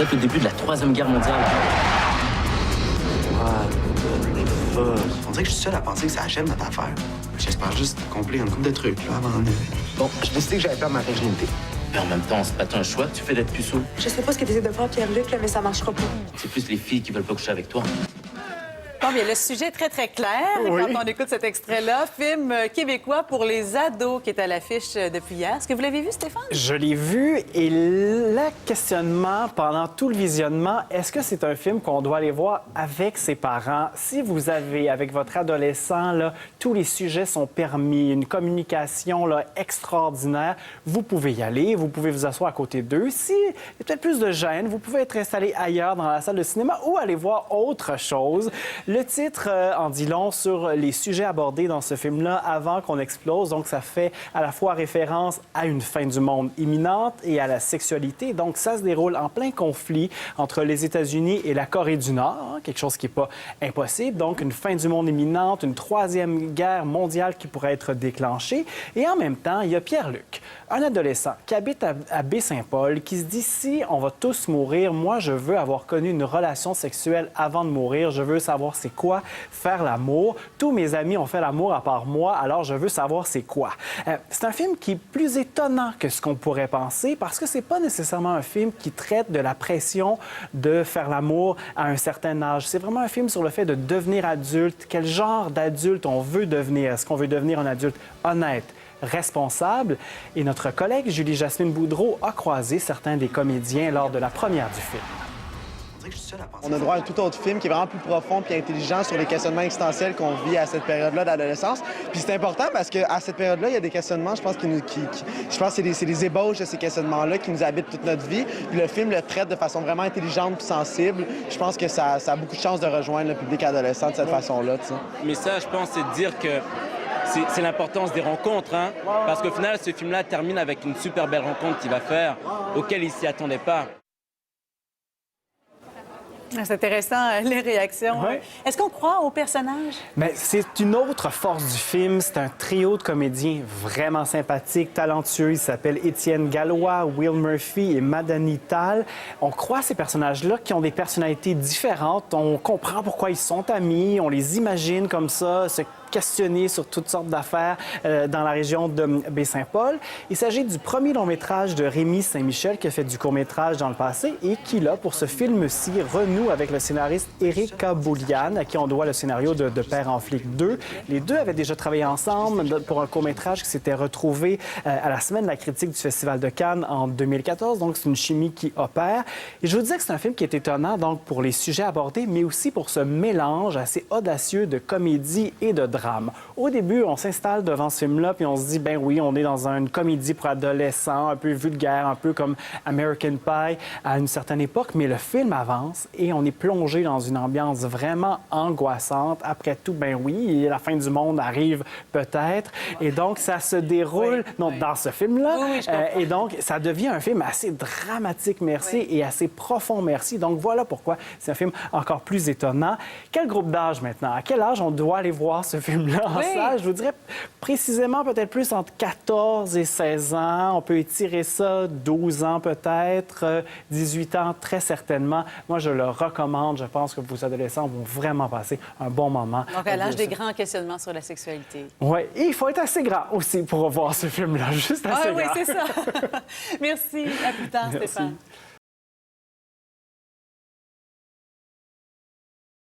peut-être le début de la Troisième Guerre mondiale. On dirait que je suis seul à penser que ça achève notre affaire. J'espère juste accomplir une couple de trucs là, avant de... Bon, j'ai décidé que j'allais perdre ma virginité. Mais en même temps, c'est pas un choix que tu fais d'être puceau. Je sais pas ce que tu essaies de faire, Pierre-Luc, là, mais ça marchera pas. C'est plus les filles qui veulent pas coucher avec toi. Bon, bien, le sujet est très, très clair Oui. quand on écoute cet extrait-là. Film québécois pour les ados qui est à l'affiche depuis hier. Est-ce que vous l'avez vu, Stéphane? Je l'ai vu et le questionnement pendant tout le visionnement, est-ce que c'est un film qu'on doit aller voir avec ses parents? Si vous avez, avec votre adolescent, là, tous les sujets sont permis, une communication là, extraordinaire, vous pouvez y aller, vous pouvez vous asseoir à côté d'eux. Si il y a peut-être plus de gêne, vous pouvez être installé ailleurs dans la salle de cinéma ou aller voir autre chose. Le titre en dit long sur les sujets abordés dans ce film-là avant qu'on explose. Donc, ça fait à la fois référence à une fin du monde imminente et à la sexualité. Donc, ça se déroule en plein conflit entre les États-Unis et la Corée du Nord, quelque chose qui n'est pas impossible. Donc, une fin du monde imminente, une troisième guerre mondiale qui pourrait être déclenchée. Et en même temps, il y a Pierre-Luc, un adolescent qui habite à Baie-Saint-Paul, qui se dit, si on va tous mourir, moi, je veux avoir connu une relation sexuelle avant de mourir. Je veux savoir c'est quoi faire l'amour. Tous mes amis ont fait l'amour à part moi, alors je veux savoir c'est quoi. C'est un film qui est plus étonnant que ce qu'on pourrait penser parce que c'est pas nécessairement un film qui traite de la pression de faire l'amour à un certain âge. C'est vraiment un film sur le fait de devenir adulte. Quel genre d'adulte on veut devenir? Est-ce qu'on veut devenir un adulte honnête, responsable? Et notre collègue Julie-Jasmine Boudreau a croisé certains des comédiens lors de la première du film. On a droit à un tout autre film qui est vraiment plus profond puis intelligent sur les questionnements existentiels qu'on vit à cette période-là d'adolescence. Puis c'est important parce qu'à cette période-là, il y a des questionnements, je pense, je pense que c'est des ébauches de ces questionnements-là qui nous habitent toute notre vie. Puis le film le traite de façon vraiment intelligente puis sensible. Je pense que ça a beaucoup de chances de rejoindre le public adolescent de cette façon-là. Mais ça, je pense, c'est de dire que c'est l'importance des rencontres, hein? Parce qu'au final, ce film-là termine avec une super belle rencontre qu'il va faire, auquel il s'y attendait pas. C'est intéressant, les réactions. Oui. Est-ce qu'on croit aux personnages? Mais c'est une autre force du film. C'est un trio de comédiens vraiment sympathiques, talentueux. Ils s'appellent Étienne Gallois, Will Murphy et Madani Tal. On croit à ces personnages-là qui ont des personnalités différentes. On comprend pourquoi ils sont amis. On les imagine comme ça, se questionner sur toutes sortes d'affaires dans la région de Baie-Saint-Paul. Il s'agit du premier long-métrage de Rémi Saint-Michel qui a fait du court-métrage dans le passé et qui, là, pour ce film-ci, renoue avec le scénariste Éric Kaboulian, à qui on doit le scénario de Père en flic 2. Les deux avaient déjà travaillé ensemble pour un court-métrage qui s'était retrouvé à la Semaine de la critique du Festival de Cannes en 2014. Donc, c'est une chimie qui opère. Et je vous disais que c'est un film qui est étonnant, donc, pour les sujets abordés, mais aussi pour ce mélange assez audacieux de comédie et de drame. Au début, on s'installe devant ce film-là, puis on se dit, ben oui, on est dans une comédie pour adolescents, un peu vulgaire, un peu comme American Pie à une certaine époque, mais le film avance et on est plongé dans une ambiance vraiment angoissante. Après tout, ben oui, la fin du monde arrive peut-être, et donc ça se déroule dans ce film-là, et donc ça devient un film assez dramatique, merci, et assez profond, merci. Donc voilà pourquoi c'est un film encore plus étonnant. Quel groupe d'âge maintenant? À quel âge on doit aller voir ce film-là en salle? Je vous dirais précisément peut-être plus entre 14 et 16 ans. On peut étirer ça 12 ans peut-être, 18 ans très certainement. Moi, je le recommande. Je pense que vos adolescents vont vraiment passer un bon moment. Donc, à l'âge des grands questionnements sur la sexualité. Oui, et il faut être assez grand aussi pour voir ce film-là, juste assez grand. Oui, c'est ça. Merci. À plus tard, Merci. Stéphane.